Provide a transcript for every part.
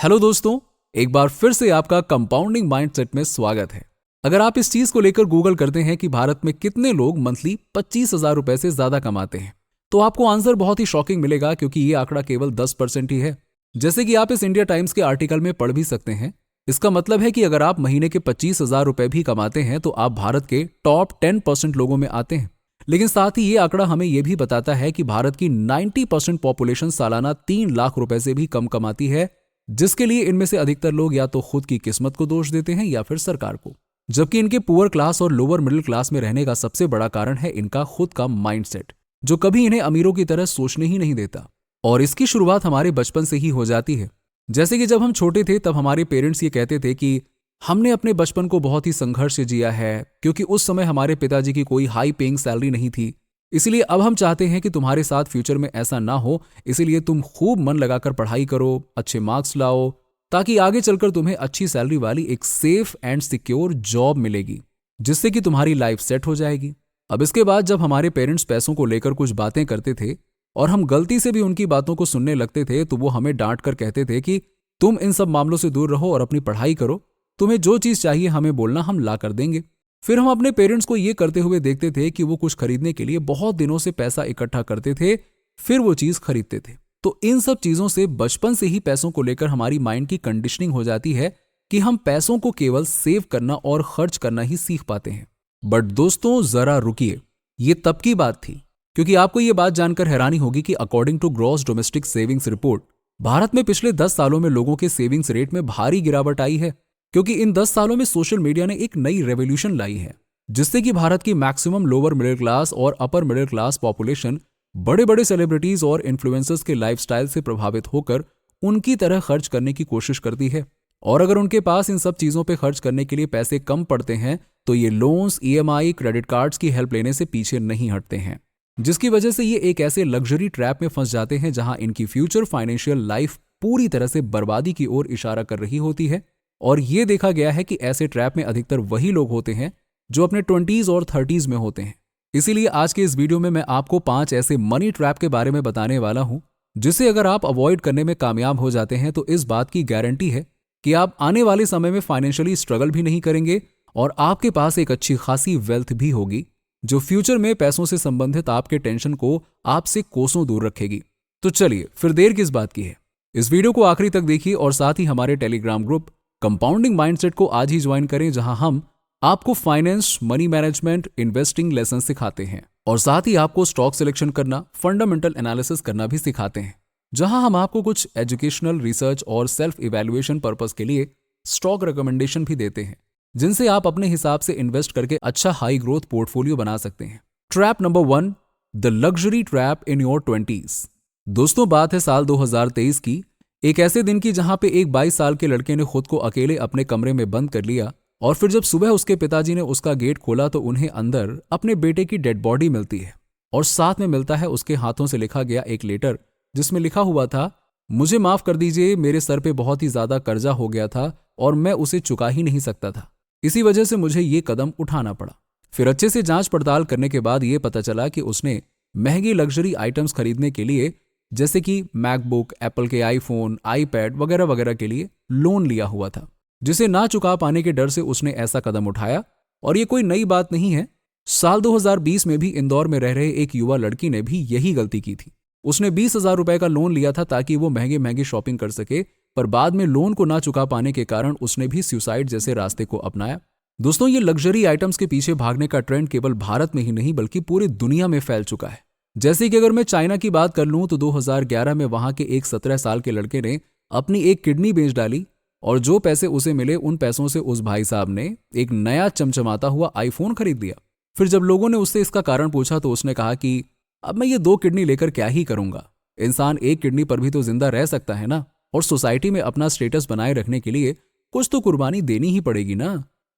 Hello दोस्तों, एक बार फिर से आपका कंपाउंडिंग माइंडसेट में स्वागत है। अगर आप इस चीज को लेकर गूगल करते हैं कि भारत में कितने लोग मंथली 25,000 रुपए से ज्यादा कमाते हैं, तो आपको आंसर बहुत ही शॉकिंग मिलेगा, क्योंकि ये आंकड़ा केवल 10% ही है। जैसे कि आप इस इंडिया टाइम्स के आर्टिकल में पढ़ भी सकते हैं। इसका मतलब है कि अगर आप महीने के 25,000 रुपए भी कमाते हैं तो आप भारत के टॉप 10% लोगों में आते हैं। लेकिन साथ ही ये आंकड़ा हमें यह भी बताता है कि भारत की 90% पॉपुलेशन सालाना 3 लाख रुपए से भी कम कमाती है, जिसके लिए इनमें से अधिकतर लोग या तो खुद की किस्मत को दोष देते हैं या फिर सरकार को। जबकि इनके पुअर क्लास और लोअर मिडिल क्लास में रहने का सबसे बड़ा कारण है इनका खुद का माइंडसेट, जो कभी इन्हें अमीरों की तरह सोचने ही नहीं देता। और इसकी शुरुआत हमारे बचपन से ही हो जाती है। जैसे कि जब हम छोटे थे तब हमारे पेरेंट्स ये कहते थे कि हमने अपने बचपन को बहुत ही संघर्ष से जिया है, क्योंकि उस समय हमारे पिताजी की कोई हाई पेइंग सैलरी नहीं थी। इसीलिए अब हम चाहते हैं कि तुम्हारे साथ फ्यूचर में ऐसा ना हो, इसीलिए तुम खूब मन लगाकर पढ़ाई करो, अच्छे मार्क्स लाओ, ताकि आगे चलकर तुम्हें अच्छी सैलरी वाली एक सेफ एंड सिक्योर जॉब मिलेगी, जिससे कि तुम्हारी लाइफ सेट हो जाएगी। अब इसके बाद जब हमारे पेरेंट्स पैसों को लेकर कुछ बातें करते थे और हम गलती से भी उनकी बातों को सुनने लगते थे, तो वो हमें डांट कर कहते थे कि तुम इन सब मामलों से दूर रहो और अपनी पढ़ाई करो, तुम्हें जो चीज चाहिए हमें बोलना, हम ला कर देंगे। फिर हम अपने पेरेंट्स को ये करते हुए देखते थे कि वो कुछ खरीदने के लिए बहुत दिनों से पैसा इकट्ठा करते थे, फिर वो चीज खरीदते थे। तो इन सब चीजों से बचपन से ही पैसों को लेकर हमारी माइंड की कंडीशनिंग हो जाती है कि हम पैसों को केवल सेव करना और खर्च करना ही सीख पाते हैं। बट दोस्तों जरा रुकिए, ये तब की बात थी, क्योंकि आपको ये बात जानकर हैरानी होगी कि according to gross domestic savings report, Bharat में पिछले 10 सालों में लोगों के सेविंग्स रेट में भारी गिरावट आई है। क्योंकि इन 10 सालों में सोशल मीडिया ने एक नई रेवोल्यूशन लाई है, जिससे कि भारत की मैक्सिमम लोअर मिडिल क्लास और अपर मिडिल क्लास पॉपुलेशन बड़े बड़े सेलिब्रिटीज और इन्फ्लुएंसर्स के लाइफस्टाइल से प्रभावित होकर उनकी तरह खर्च करने की कोशिश करती है। और अगर उनके पास इन सब चीजों पे खर्च करने के लिए पैसे कम पड़ते हैं तो ये लोन्स, EMI, क्रेडिट कार्ड्स की हेल्प लेने से पीछे नहीं हटते हैं, जिसकी वजह से ये एक ऐसे लग्जरी ट्रैप में फंस जाते हैं जहां इनकी फ्यूचर फाइनेंशियल लाइफ पूरी तरह से बर्बादी की ओर इशारा कर रही होती है। और ये देखा गया है कि ऐसे ट्रैप में अधिकतर वही लोग होते हैं जो अपने 20s और 30s में होते हैं। इसीलिए आज के इस वीडियो में मैं आपको 5 ऐसे मनी ट्रैप के बारे में बताने वाला हूं, जिसे अगर आप अवॉइड करने में कामयाब हो जाते हैं तो इस बात की गारंटी है कि आप आने वाले समय में फाइनेंशियली स्ट्रगल भी नहीं करेंगे और आपके पास एक अच्छी खासी वेल्थ भी होगी, जो फ्यूचर में पैसों से संबंधित आपके टेंशन को आपसे कोसों दूर रखेगी। तो चलिए फिर देर किस बात की है, इस वीडियो को आखिरी तक देखिए और साथ ही हमारे टेलीग्राम ग्रुप कंपाउंडिंग माइंडसेट को आज ही ज्वाइन करें, जहां हम आपको finance, money management, investing lesson सिखाते हैं और साथ ही आपको स्टॉक सिलेक्शन करना, फंडामेंटल एनालिसिस करना भी सिखाते हैं, जहां हम आपको कुछ एजुकेशनल, रिसर्च और सेल्फ इवैल्यूएशन पर्पस के लिए स्टॉक रिकमेंडेशन भी देते हैं, जिनसे आप अपने हिसाब से इन्वेस्ट करके अच्छा हाई ग्रोथ पोर्टफोलियो बना सकते हैं। Trap number 1, the luxury trap in your 20s। दोस्तों बात है साल 2023 की, एक ऐसे दिन की जहां पे एक 22 साल के लड़के ने खुद को अकेले अपने कमरे में बंद कर लिया और फिर जब सुबह उसके पिताजी ने उसका गेट खोला तो उन्हें अंदर अपने बेटे की डेड बॉडी मिलती है और साथ में मिलता है उसके हाथों से लिखा गया एक लेटर, जिसमें लिखा हुआ था, मुझे माफ कर दीजिए, मेरे सर पे बहुत ही ज्यादा कर्जा हो गया था और मैं उसे चुका ही नहीं सकता था, इसी वजह से मुझे ये कदम उठाना पड़ा। फिर अच्छे से जांच पड़ताल करने के बाद ये पता चला कि उसने महंगी लग्जरी आइटम्स खरीदने के लिए, जैसे कि मैकबुक, एप्पल के आईफोन, आईपैड वगैरह वगैरह के लिए लोन लिया हुआ था, जिसे ना चुका पाने के डर से उसने ऐसा कदम उठाया। और ये कोई नई बात नहीं है, साल 2020 में भी इंदौर में रह रहे एक युवा लड़की ने भी यही गलती की थी। उसने 20,000 रुपए का लोन लिया था ताकि वो महंगे महंगे शॉपिंग कर सके, पर बाद में लोन को ना चुका पाने के कारण उसने भी सुसाइड जैसे रास्ते को अपनाया। दोस्तों ये लग्जरी आइटम्स के पीछे भागने का ट्रेंड केवल भारत में ही नहीं बल्कि पूरी दुनिया में फैल चुका है। जैसे कि अगर मैं चाइना की बात कर लूं तो 2011 में वहां के एक 17 साल के लड़के ने अपनी एक किडनी बेच डाली और जो पैसे उसे मिले उन पैसों से उस भाई साहब ने एक नया चमचमाता हुआ आईफोन खरीद लिया। फिर जब लोगों ने उससे इसका कारण पूछा तो उसने कहा कि अब मैं ये 2 किडनी लेकर क्या ही करूंगा, इंसान एक किडनी पर भी तो जिंदा रह सकता है ना, और सोसाइटी में अपना स्टेटस बनाए रखने के लिए कुछ तो कुर्बानी देनी ही पड़ेगी ना।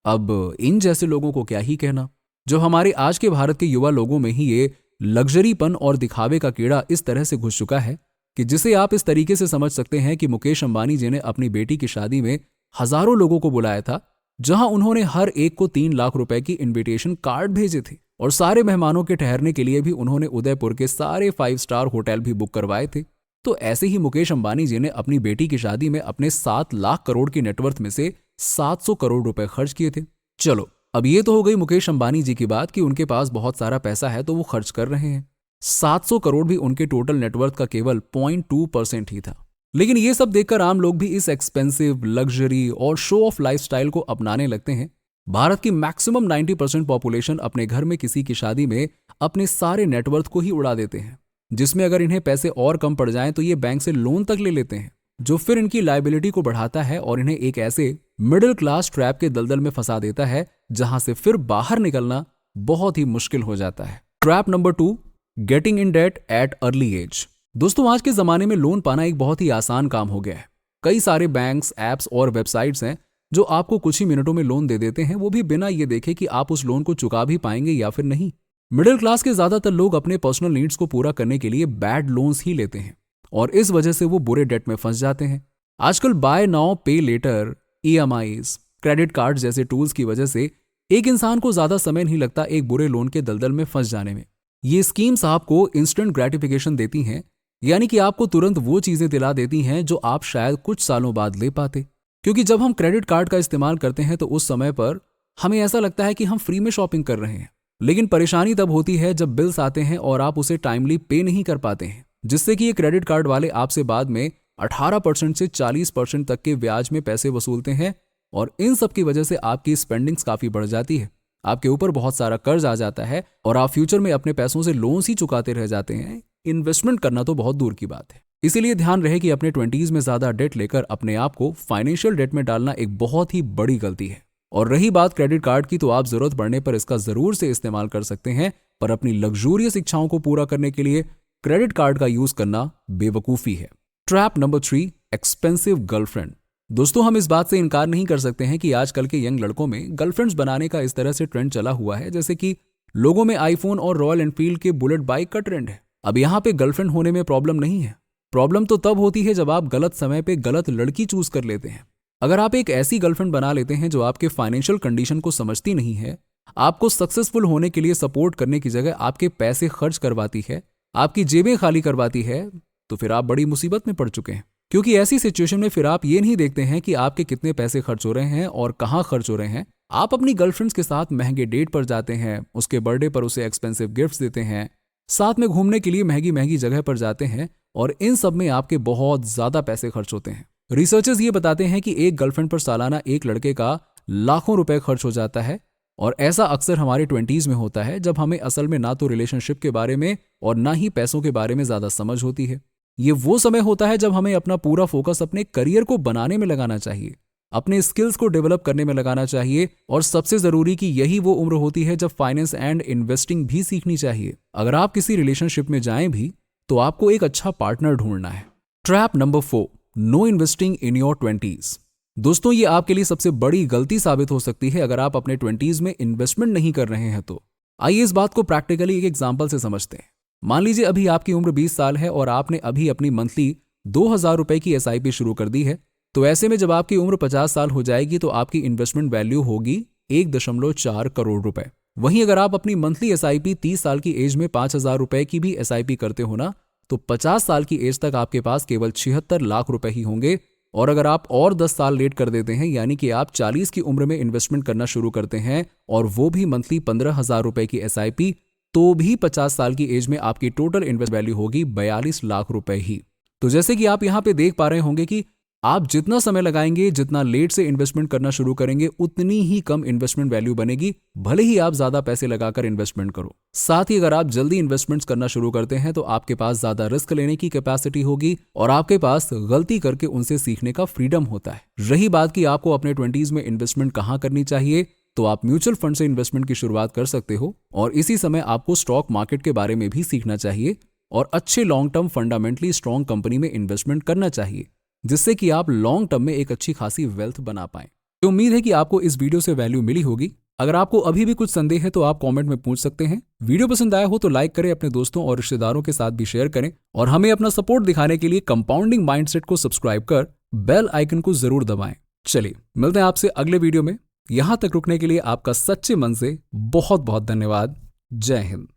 अब इन जैसे लोगों को क्या ही कहना। जो हमारे आज के भारत के युवा लोगों में ही ये लग्जरीपन और दिखावे का कीड़ा इस तरह से घुस चुका है कि जिसे आप इस तरीके से समझ सकते हैं कि मुकेश अंबानी जी ने अपनी बेटी की शादी में हजारों लोगों को बुलाया था, जहां उन्होंने हर एक को 3 लाख रुपए की इनविटेशन कार्ड भेजे थे और सारे मेहमानों के ठहरने के लिए भी उन्होंने उदयपुर के सारे 5 स्टार होटल भी बुक करवाए थे। तो ऐसे ही मुकेश अंबानी जी ने अपनी बेटी की शादी में अपने 7 लाख करोड़ की नेटवर्थ में से 700 करोड़ रुपए खर्च किए थे। चलो, अब ये तो हो गई मुकेश अंबानी जी की बात कि उनके पास बहुत सारा पैसा है तो वो खर्च कर रहे हैं। 700 करोड़ भी उनके टोटल नेटवर्थ का केवल 0.2% ही था। लेकिन ये सब देखकर आम लोग भी इस एक्सपेंसिव, लग्जरी और शो ऑफ लाइफस्टाइल को अपनाने लगते हैं। भारत की मैक्सिमम 90% पॉपुलेशन अपने घर में किसी की शादी में अपने सारे नेटवर्थ को ही उड़ा देते हैं, जिसमें अगर इन्हें पैसे और कम पड़ जाएं तो ये बैंक से लोन तक ले लेते हैं, जो फिर इनकी लायबिलिटी को बढ़ाता है और इन्हें एक ऐसे मिडिल क्लास ट्रैप के दलदल में फंसा देता है जहां से फिर बाहर निकलना बहुत ही मुश्किल हो जाता है। Trap number 2, getting in debt at early age. दोस्तों, आज के जमाने में लोन पाना एक बहुत ही आसान काम हो गया है। कई सारे बैंक्स, एप्स और वेबसाइट्स हैं जो आपको कुछ ही मिनटों में लोन दे देते हैं, वो भी बिना ये देखे कि आप उस लोन को चुका भी पाएंगे या फिर नहीं। मिडिल क्लास के ज्यादातर लोग अपने पर्सनल नीड्स को पूरा करने के लिए बैड लोन्स ही लेते हैं और इस वजह से वो बुरे डेट में फंस जाते हैं। आजकल बाय नाउ पे लेटर, EMIs, क्रेडिट कार्ड जैसे टूल्स की वजह से एक इंसान को ज्यादा समय नहीं लगता एक बुरे लोन के दलदल में फंस जाने में। ये स्कीम्स आपको इंस्टेंट ग्रेटिफिकेशन देती हैं, यानी कि आपको तुरंत वो चीजें दिला देती हैं जो आप शायद कुछ सालों बाद ले पाते। क्योंकि जब हम क्रेडिट कार्ड का इस्तेमाल करते हैं तो उस समय पर हमें ऐसा लगता है कि हम फ्री में शॉपिंग कर रहे हैं, लेकिन परेशानी तब होती है जब बिल्स आते हैं और आप उसे टाइमली पे नहीं कर पाते हैं, जिससे कि ये क्रेडिट कार्ड वाले आपसे बाद में 18% से 40% तक के ब्याज में पैसे वसूलते हैं और इन सब की वजह से आपकी स्पेंडिंग्स काफी बढ़ जाती है। आपके ऊपर बहुत सारा कर्ज आ जाता है और आप फ्यूचर में अपने पैसों से लोन्स ही चुकाते रह जाते हैं। इन्वेस्टमेंट करना तो बहुत दूर की बात है। इसीलिए ध्यान रहे कि अपने 20s में ज्यादा डेट लेकर अपने आप को फाइनेंशियल डेट में डालना एक बहुत ही बड़ी गलती है। और रही बात क्रेडिट कार्ड की, तो आप जरूरत पड़ने पर इसका जरूर से इस्तेमाल कर सकते हैं, पर अपनी लग्जूरियस इच्छाओं को पूरा करने के लिए क्रेडिट कार्ड का यूज करना बेवकूफी है। Trap number 3, expensive girlfriend. दोस्तों, हम इस बात से इनकार नहीं कर सकते हैं कि आजकल के यंग लड़कों में गर्लफ्रेंड्स बनाने का इस तरह से ट्रेंड चला हुआ है जैसे कि लोगों में आईफोन और रॉयल एनफील्ड के बुलेट बाइक का ट्रेंड है। अब यहाँ पे गर्लफ्रेंड होने में प्रॉब्लम नहीं है। प्रॉब्लम तो तब होती है जब आप गलत समय पे गलत लड़की चूज कर लेते हैं। अगर आप एक ऐसी गर्लफ्रेंड बना लेते हैं जो आपके फाइनेंशियल कंडीशन को समझती नहीं है, आपको सक्सेसफुल होने के लिए सपोर्ट करने की जगह आपके पैसे खर्च करवाती है, आपकी जेबें खाली करवाती है, तो फिर आप बड़ी मुसीबत में पड़ चुके हैं। क्योंकि ऐसी सिचुएशन में फिर आप ये नहीं देखते हैं कि आपके कितने पैसे खर्च हो रहे हैं और कहाँ खर्च हो रहे हैं। आप अपनी गर्लफ्रेंड्स के साथ महंगे डेट पर जाते हैं, उसके बर्थडे पर उसे एक्सपेंसिव गिफ्ट्स देते हैं, साथ में घूमने के लिए महंगी महंगी जगह पर जाते हैं और इन सब में आपके बहुत ज्यादा पैसे खर्च होते हैं। रिसर्चर्स ये बताते हैं कि एक गर्लफ्रेंड पर सालाना एक लड़के का लाखों रुपए खर्च हो जाता है और ऐसा अक्सर हमारे 20s में होता है जब हमें असल में ना तो रिलेशनशिप के बारे में और ना ही पैसों के बारे में ज्यादा समझ होती है। ये वो समय होता है जब हमें अपना पूरा फोकस अपने करियर को बनाने में लगाना चाहिए, अपने स्किल्स को डेवलप करने में लगाना चाहिए और सबसे जरूरी कि यही वो उम्र होती है जब फाइनेंस एंड इन्वेस्टिंग भी सीखनी चाहिए। अगर आप किसी रिलेशनशिप में जाएं भी तो आपको एक अच्छा पार्टनर ढूंढना है। Trap number 4, no investing in your 20s। दोस्तों, ये आपके लिए सबसे बड़ी गलती साबित हो सकती है अगर आप अपने 20s में इन्वेस्टमेंट नहीं कर रहे हैं तो। आइए इस बात को प्रैक्टिकली एक एग्जांपल से समझते हैं। मान लीजिए अभी आपकी उम्र 20 साल है और आपने अभी अपनी मंथली 2000 रुपए की SIP शुरू कर दी है, तो ऐसे में जब आपकी उम्र 50 साल हो जाएगी तो आपकी इन्वेस्टमेंट वैल्यू होगी 1.4 करोड़ रुपए। वहीं अगर आप अपनी मंथली SIP 30 साल की एज में 5000 रुपए की भी SIP करते हो ना, तो 50 साल की एज तक आपके पास केवल 76 लाख रुपए ही होंगे। और अगर आप और 10 साल लेट कर देते हैं, यानी कि आप 40 की उम्र में इन्वेस्टमेंट करना शुरू करते हैं और वो भी मंथली 15,000 रुपए की SIP, तो भी 50 साल की एज में आपकी टोटल इन्वेस्ट वैल्यू होगी 42 लाख रुपए ही। तो जैसे कि आप यहाँ पे देख पा रहे होंगे कि आप जितना समय लगाएंगे, जितना लेट से इन्वेस्टमेंट करना शुरू करेंगे, उतनी ही कम इन्वेस्टमेंट वैल्यू बनेगी, भले ही आप ज्यादा पैसे लगाकर इन्वेस्टमेंट करो। साथ ही अगर आप जल्दी इन्वेस्टमेंट्स करना शुरू करते हैं तो आपके पास ज्यादा रिस्क लेने की कैपेसिटी होगी और आपके पास गलती करके उनसे सीखने का फ्रीडम होता है। रही बात कि आपको अपने 20s में इन्वेस्टमेंट कहाँ करनी चाहिए, तो आप म्यूचुअल फंड से इन्वेस्टमेंट की शुरुआत कर सकते हो और इसी समय आपको स्टॉक मार्केट के बारे में भी सीखना चाहिए और अच्छे long term fundamentally strong company में इन्वेस्टमेंट करना चाहिए, जिससे कि आप लॉन्ग टर्म में एक अच्छी खासी वेल्थ बना पाएं। तो उम्मीद है कि आपको इस वीडियो से वैल्यू मिली होगी। अगर आपको अभी भी कुछ संदेह है तो आप कमेंट में पूछ सकते हैं। वीडियो पसंद आया हो तो लाइक करें, अपने दोस्तों और रिश्तेदारों के साथ भी शेयर करें और हमें अपना सपोर्ट दिखाने के लिए कंपाउंडिंग माइंडसेट को सब्सक्राइब कर बेल आइकन को जरूर दबाएं। चलिए मिलते हैं आपसे अगले वीडियो में। यहां तक रुकने के लिए आपका सच्चे मन से बहुत बहुत धन्यवाद। जय हिंद।